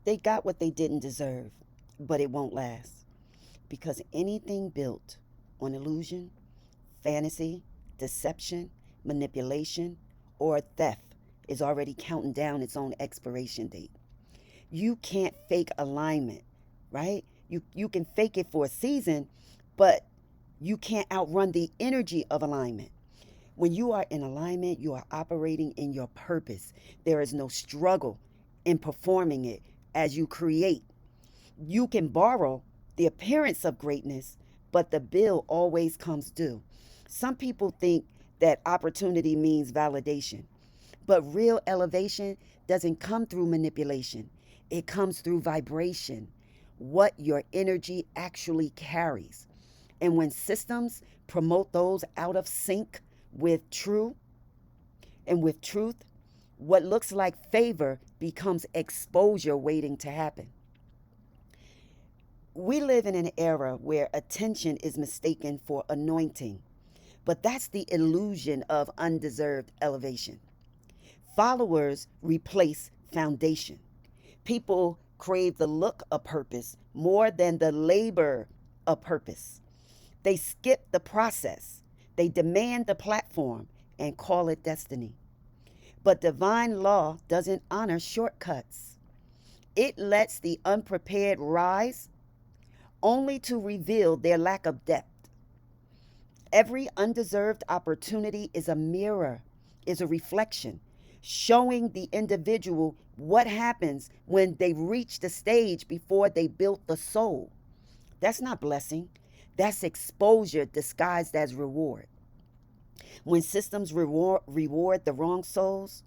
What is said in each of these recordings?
They got what they didn't deserve, but it won't last because anything built on illusion, fantasy, deception, manipulation, or theft is already counting down its own expiration date. You can't fake alignment, right? You can fake it for a season, but you can't outrun the energy of alignment. When you are in alignment, you are operating in your purpose. There is no struggle in performing it as you create. You can borrow the appearance of greatness, but the bill always comes due. Some people think that opportunity means validation, but real elevation doesn't come through manipulation, it comes through vibration, what your energy actually carries. And when systems promote those out of sync with true and with truth, what looks like favor becomes exposure waiting to happen. We live in an era where attention is mistaken for anointing, but that's the illusion of undeserved elevation. Followers replace foundation. People crave the look of purpose more than the labor of purpose. They skip the process, they demand the platform and call it destiny. But divine law doesn't honor shortcuts. It lets the unprepared rise only to reveal their lack of depth. Every undeserved opportunity is a mirror, is a reflection, showing the individual what happens when they reach the stage before they built the soul. That's not blessing, that's exposure disguised as reward. When systems reward the wrong souls,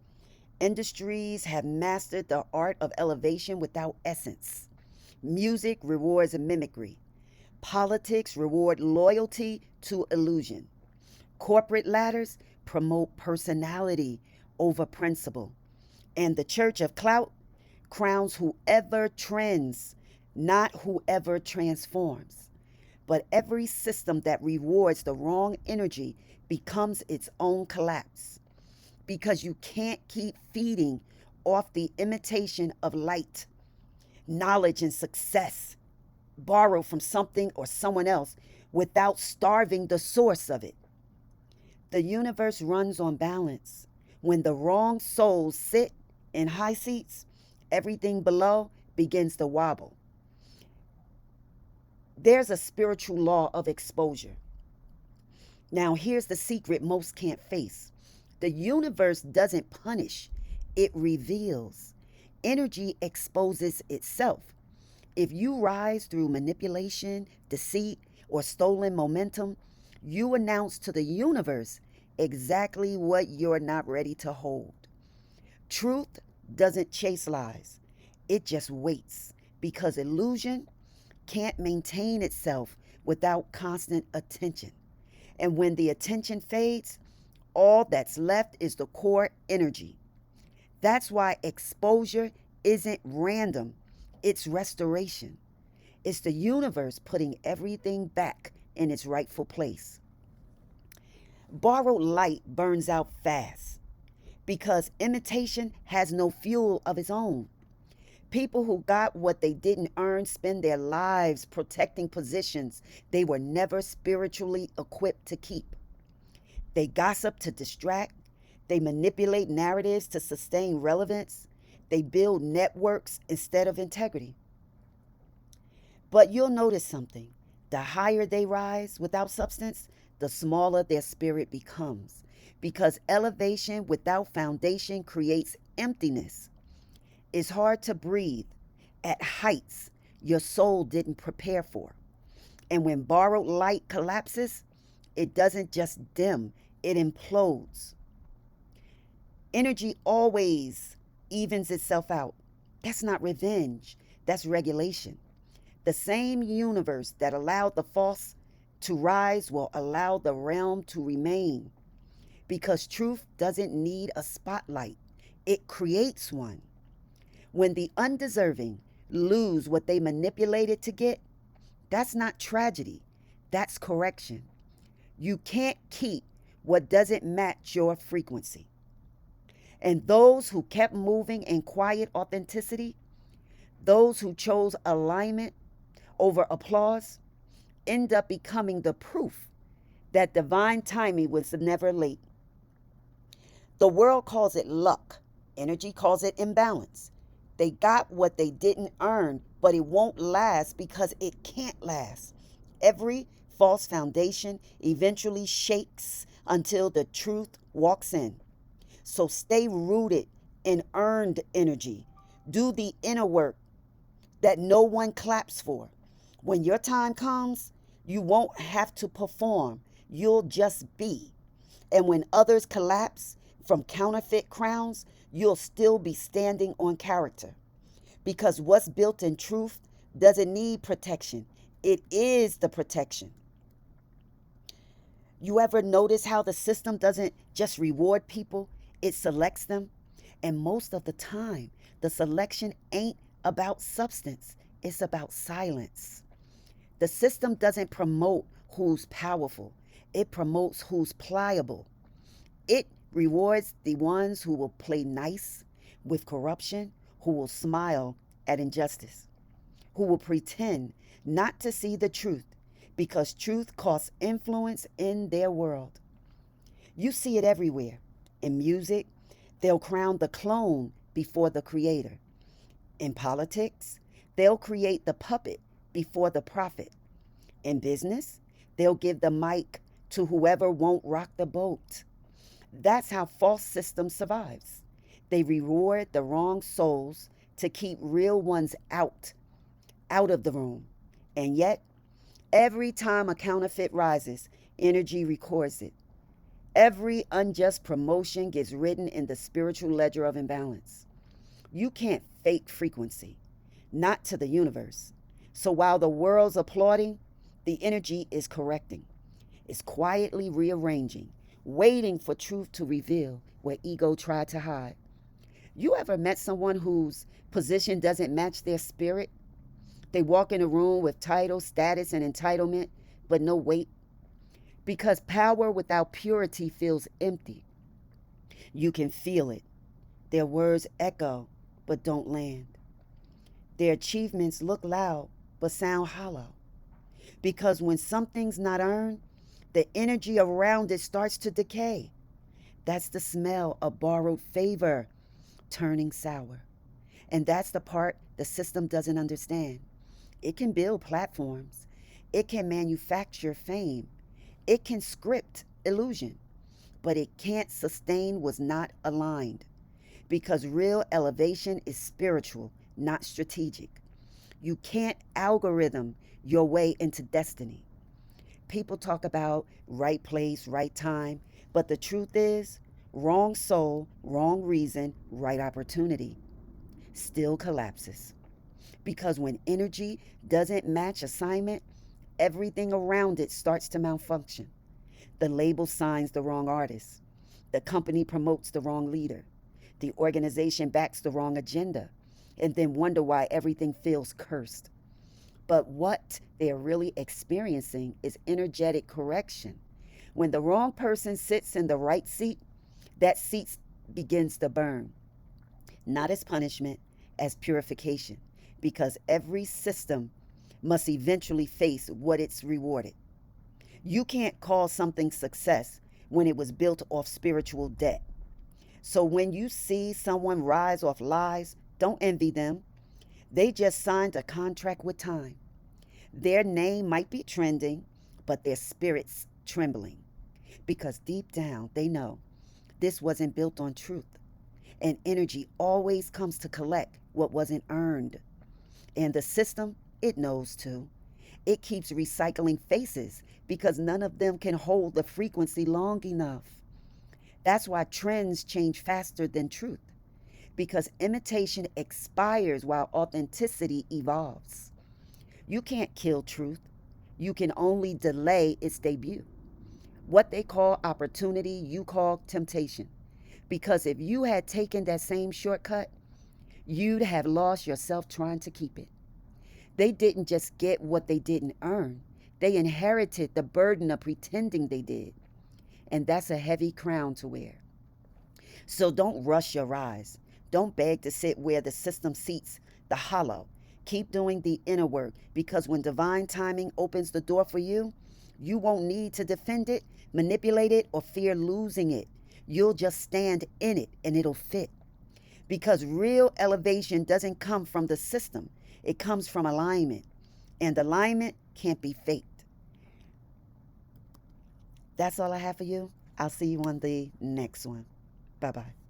industries have mastered the art of elevation without essence. Music rewards mimicry. Politics reward loyalty to illusion. Corporate ladders promote personality over principle. And the church of clout crowns whoever trends, not whoever transforms. But every system that rewards the wrong energy becomes its own collapse because you can't keep feeding off the imitation of light, knowledge, and success borrowed from something or someone else without starving the source of it. The universe runs on balance. When the wrong souls sit in high seats, everything below begins to wobble. There's a spiritual law of exposure. Now, here's the secret most can't face: the universe doesn't punish, it reveals. Energy exposes itself. If you rise through manipulation, deceit, or stolen momentum, you announce to the universe exactly what you're not ready to hold. Truth doesn't chase lies, it just waits because illusion can't maintain itself without constant attention. And when the attention fades, all that's left is the core energy. That's why exposure isn't random, it's restoration. It's the universe putting everything back in its rightful place. Borrowed light burns out fast because imitation has no fuel of its own. People who got what they didn't earn spend their lives protecting positions they were never spiritually equipped to keep. They gossip to distract, they manipulate narratives to sustain relevance, they build networks instead of integrity. But you'll notice something: the higher they rise without substance, the smaller their spirit becomes. Because elevation without foundation creates emptiness. It's hard to breathe at heights your soul didn't prepare for. And when borrowed light collapses, it doesn't just dim, it implodes. Energy always evens itself out. That's not revenge, that's regulation. The same universe that allowed the false to rise will allow the realm to remain because truth doesn't need a spotlight, it creates one. When the undeserving lose what they manipulated to get, that's not tragedy, that's correction. You can't keep what doesn't match your frequency. And those who kept moving in quiet authenticity, Those who chose alignment over applause end up becoming the proof that divine timing was never late. The world calls it luck. Energy calls it imbalance. They got what they didn't earn, but it won't last because it can't last. Every false foundation eventually shakes until the truth walks in. So stay rooted in earned energy. Do the inner work that no one claps for. When your time comes, you won't have to perform. You'll just be. And when others collapse from counterfeit crowns, you'll still be standing on character. Because what's built in truth doesn't need protection, it is the protection. You ever notice how the system doesn't just reward people, it selects them? And most of the time, the selection ain't about substance, it's about silence. The system doesn't promote who's powerful, it promotes who's pliable. It rewards the ones who will play nice with corruption, who will smile at injustice, who will pretend not to see the truth because truth costs influence in their world. You see it everywhere. In music, they'll crown the clone before the creator. In politics, they'll create the puppet before the prophet. In business, they'll give the mic to whoever won't rock the boat. That's how false system survives. They reward the wrong souls to keep real ones out of the room. And yet, every time a counterfeit rises, energy records it. Every unjust promotion gets written in the spiritual ledger of imbalance. You can't fake frequency, not to the universe. So while the world's applauding, the energy is correcting. It's quietly rearranging, waiting for truth to reveal where ego tried to hide. You ever met someone whose position doesn't match their spirit? They walk in a room with title, status, and entitlement, but no weight. Because power without purity feels empty. You can feel it. Their words echo, but don't land. Their achievements look loud, but sound hollow. Because when something's not earned, the energy around it starts to decay. That's the smell of borrowed favor turning sour. And that's the part the system doesn't understand. It can build platforms. It can manufacture fame. It can script illusion. But it can't sustain what's not aligned. Because real elevation is spiritual, not strategic. You can't algorithm your way into destiny. People talk about right place, right time, but the truth is, wrong soul, wrong reason, right opportunity still collapses. Because when energy doesn't match assignment, everything around it starts to malfunction. The label signs the wrong artist. The company promotes the wrong leader. The organization backs the wrong agenda. And then wonder why everything feels cursed. But what they're really experiencing is energetic correction. When the wrong person sits in the right seat, that seat begins to burn. Not as punishment, as purification. Because every system must eventually face what it's rewarded. You can't call something success when it was built off spiritual debt. So when you see someone rise off lies, don't envy them. They just signed a contract with time. Their name might be trending, but their spirit's trembling. Because deep down, they know this wasn't built on truth. And energy always comes to collect what wasn't earned. And the system, it knows too. It keeps recycling faces because none of them can hold the frequency long enough. That's why trends change faster than truth. Because imitation expires while authenticity evolves. You can't kill truth. You can only delay its debut. What they call opportunity, you call temptation. Because if you had taken that same shortcut, you'd have lost yourself trying to keep it. They didn't just get what they didn't earn. They inherited the burden of pretending they did. And that's a heavy crown to wear. So don't rush your rise. Don't beg to sit where the system seats the hollow. Keep doing the inner work, because when divine timing opens the door for you, you won't need to defend it, manipulate it, or fear losing it. You'll just stand in it and it'll fit. Because real elevation doesn't come from the system, it comes from alignment. And alignment can't be faked. That's all I have for you. I'll see you on the next one. Bye bye.